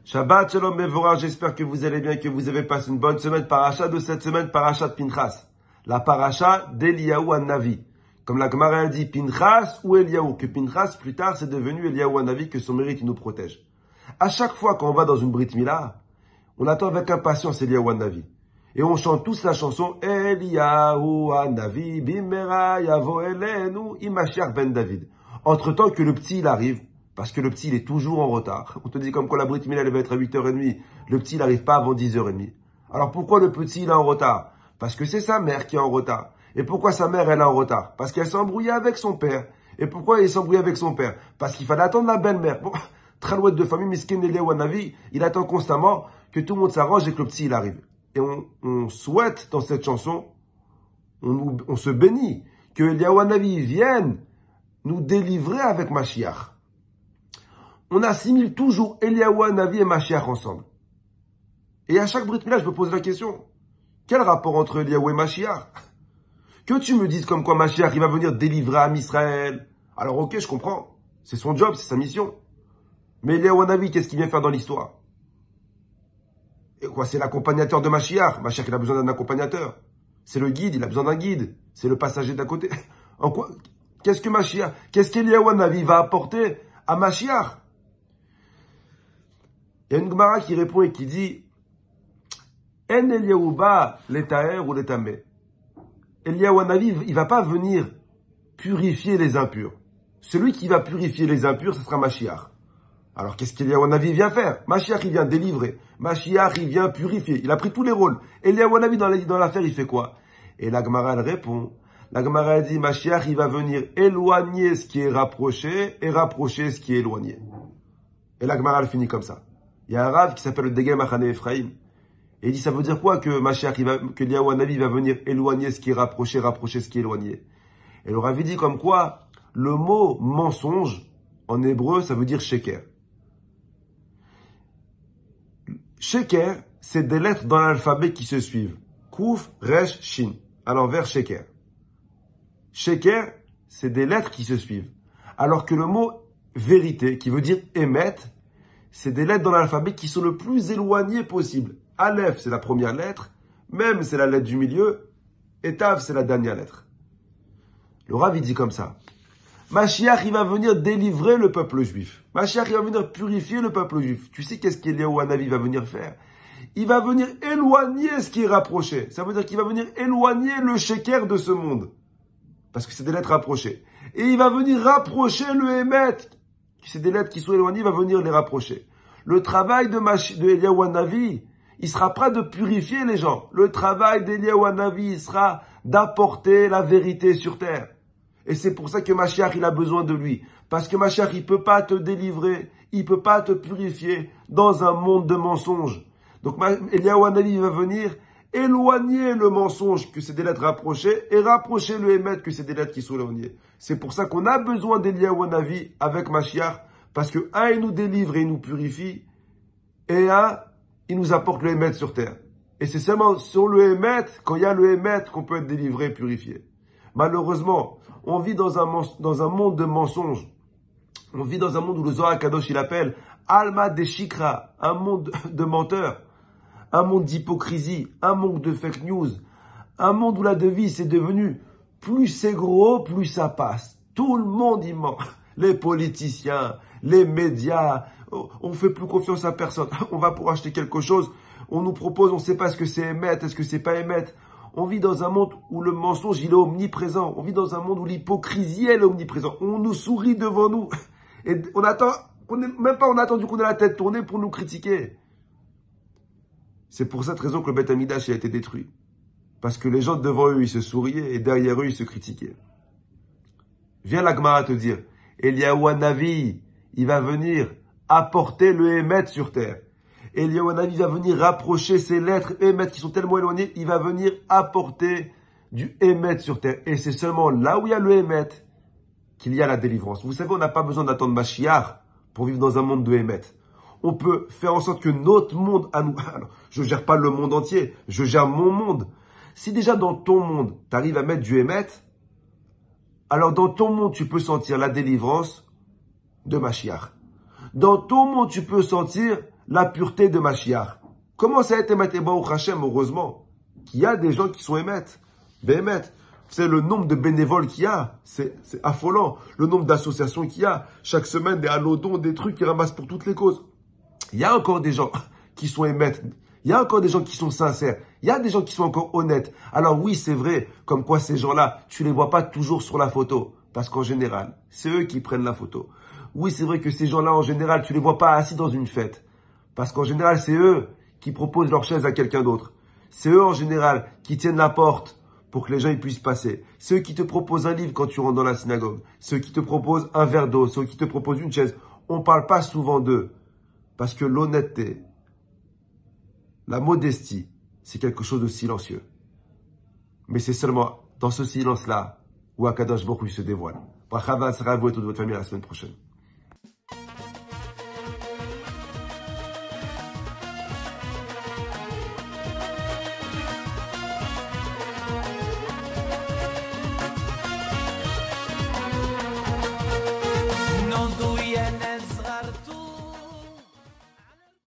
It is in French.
Shabbat Shalom Mevorah, j'espère que vous allez bien, que vous avez passé une bonne semaine. Paracha de cette semaine, paracha de Pinchas. La paracha d'Eliyahu Hanavi. Comme la Gemara a dit, Pinchas ou Eliyahu. Que Pinchas, plus tard, c'est devenu Eliyahu Hanavi, que son mérite nous protège. À chaque fois qu'on va dans une Brit Mila, on attend avec impatience Eliyahu Hanavi. Et on chante tous la chanson Eliyahu Hanavi, Bimera Yavo Elenu, Imashiach ben David. Entre-temps que le petit, il arrive. Parce que le petit, il est toujours en retard. On te dit comme quoi la Brit Mila, elle va être à 8h30. Le petit, il n'arrive pas avant 10h30. Alors pourquoi le petit, il est en retard? Parce que c'est sa mère qui est en retard. Et pourquoi sa mère, elle est en retard? Parce qu'elle s'est embrouillée avec son père. Et pourquoi il s'est embrouillé avec son père? Parce qu'il fallait attendre la belle-mère. Bon, Tralouette de famille, Miskin Eliyahu Hanavi, il attend constamment que tout le monde s'arrange et que le petit, il arrive. Et on souhaite, dans cette chanson, on se bénit, que Eliyahu Hanavi vienne nous délivrer avec Mashiach. On assimile toujours Eliyahu Hanavi et Mashiach ensemble. Et à chaque Brit Mila, je me pose la question. Quel rapport entre Eliyahu et Mashiach? Que tu me dises comme quoi Mashiach, il va venir délivrer Am Israël. Alors ok, je comprends. C'est son job, c'est sa mission. Mais Eliyahu Hanavi, qu'est-ce qu'il vient faire dans l'histoire? Et quoi, c'est l'accompagnateur de Mashiach. Mashiach, il a besoin d'un accompagnateur. C'est le guide, il a besoin d'un guide. C'est le passager d'à côté. En quoi? Qu'est-ce que Mashiach, qu'est-ce qu'Eliyahu Hanavi va apporter à Mashiach? Il y a une Gemara qui répond et qui dit En Eliyahu ba l'etaher ou l'etameh. Eliyahu Hanavi, il va pas venir purifier les impurs. Celui qui va purifier les impurs, ce sera Mashiach. Alors qu'est-ce qu'Eliyahu Hanavi vient faire? Mashiach, il vient délivrer. Mashiach, il vient purifier. Il a pris tous les rôles. Eliyahu Hanavi, dans l'affaire, il fait quoi? Et la Gemara, elle répond. La Gemara dit Mashiach, il va venir éloigner ce qui est rapproché et rapprocher ce qui est éloigné. Et la Gemara, elle finit comme ça. Il y a un rave qui s'appelle le Degem Achane Ephraim. Et il dit, ça veut dire quoi que Mashiach, que Eliyahu Hanavi va venir éloigner ce qui est rapproché, rapprocher ce qui est éloigné? Et le rave dit comme quoi, le mot mensonge, en hébreu, ça veut dire sheker. Sheker, c'est des lettres dans l'alphabet qui se suivent. Kouf, Resh, Shin. À l'envers, sheker. Sheker, c'est des lettres qui se suivent. Alors que le mot vérité, qui veut dire émettre, c'est des lettres dans l'alphabet qui sont le plus éloignées possible. Aleph, c'est la première lettre. Mem, c'est la lettre du milieu. Et Tav, c'est la dernière lettre. Le Rav, il dit comme ça. Mashiach, il va venir délivrer le peuple juif. Mashiach, il va venir purifier le peuple juif. Tu sais qu'est-ce qu'Eliyahu Hanavi va venir faire? Il va venir éloigner ce qui est rapproché. Ça veut dire qu'il va venir éloigner le sheker de ce monde. Parce que c'est des lettres rapprochées. Et il va venir rapprocher le Emet. C'est des lettres qui sont éloignées, il va venir les rapprocher. Le travail de Eliyahu Hanavi, il sera prêt de purifier les gens. Le travail d'Eliyahu Hanavi, il sera d'apporter la vérité sur terre. Et c'est pour ça que Mashiach, il a besoin de lui. Parce que Mashiach, il peut pas te délivrer, il peut pas te purifier dans un monde de mensonges. Donc Eliyahu Hanavi va venir éloigner le mensonge, que c'est des lettres rapprochées, et rapprocher le Emet, que c'est des lettres qui sont éloignées. C'est pour ça qu'on a besoin d'Eliyahu Hanavi avec Mashiach, parce que un, il nous délivre et il nous purifie, et un, il nous apporte le Emet sur terre. Et c'est seulement sur le Emet, quand il y a le Emet, qu'on peut être délivré et purifié. Malheureusement, on vit dans un monde de mensonges. On vit dans un monde où le Zohar Kadosh, il appelle Alma de Shikra, un monde de menteurs. Un monde d'hypocrisie, un monde de fake news, un monde où la devise est devenue plus c'est gros, plus ça passe. Tout le monde y ment. Les politiciens, les médias, on fait plus confiance à personne. On va pour acheter quelque chose, on nous propose, on ne sait pas ce que c'est émettre, est-ce que c'est pas émettre. On vit dans un monde où le mensonge, il est omniprésent. On vit dans un monde où l'hypocrisie, elle est omniprésente. On nous sourit devant nous. Et on attend, on a attendu qu'on ait la tête tournée pour nous critiquer. C'est pour cette raison que le Beth Amidash a été détruit. Parce que les gens devant eux, ils se souriaient et derrière eux, ils se critiquaient. Viens la Gemara te dire, Eliyahu Hanavi, il va venir apporter le Emet sur terre. Eliyahu Hanavi va venir rapprocher ces lettres Emet qui sont tellement éloignées, il va venir apporter du Emet sur terre. Et c'est seulement là où il y a le Emet qu'il y a la délivrance. Vous savez, on n'a pas besoin d'attendre Mashiach pour vivre dans un monde de Emet. On peut faire en sorte que notre monde, à nous, alors, je ne gère pas le monde entier, je gère mon monde. Si déjà dans ton monde, tu arrives à mettre du Emet, alors dans ton monde, tu peux sentir la délivrance de Mashiach. Dans ton monde, tu peux sentir la pureté de Mashiach. Commence à être émet et Baruch Hashem, heureusement, qu'il y a des gens qui sont émettes. Béhémet. C'est le nombre de bénévoles qu'il y a. C'est affolant. Le nombre d'associations qu'il y a. Chaque semaine, des halodons, des trucs qui ramassent pour toutes les causes. Il y a encore des gens qui sont émettes. Il y a encore des gens qui sont sincères. Il y a des gens qui sont encore honnêtes. Alors oui, c'est vrai, comme quoi ces gens-là, tu les vois pas toujours sur la photo. Parce qu'en général, c'est eux qui prennent la photo. Oui, c'est vrai que ces gens-là, en général, tu les vois pas assis dans une fête. Parce qu'en général, c'est eux qui proposent leur chaise à quelqu'un d'autre. C'est eux, en général, qui tiennent la porte pour que les gens y puissent passer. C'est eux qui te proposent un livre quand tu rentres dans la synagogue. Ceux qui te proposent un verre d'eau. Ceux qui te proposent une chaise. On parle pas souvent d'eux. Parce que l'honnêteté, la modestie, c'est quelque chose de silencieux. Mais c'est seulement dans ce silence-là où Akadosh Baruch Hu se dévoile. Bracha v'atzlacha à vous et toute votre famille à la semaine prochaine.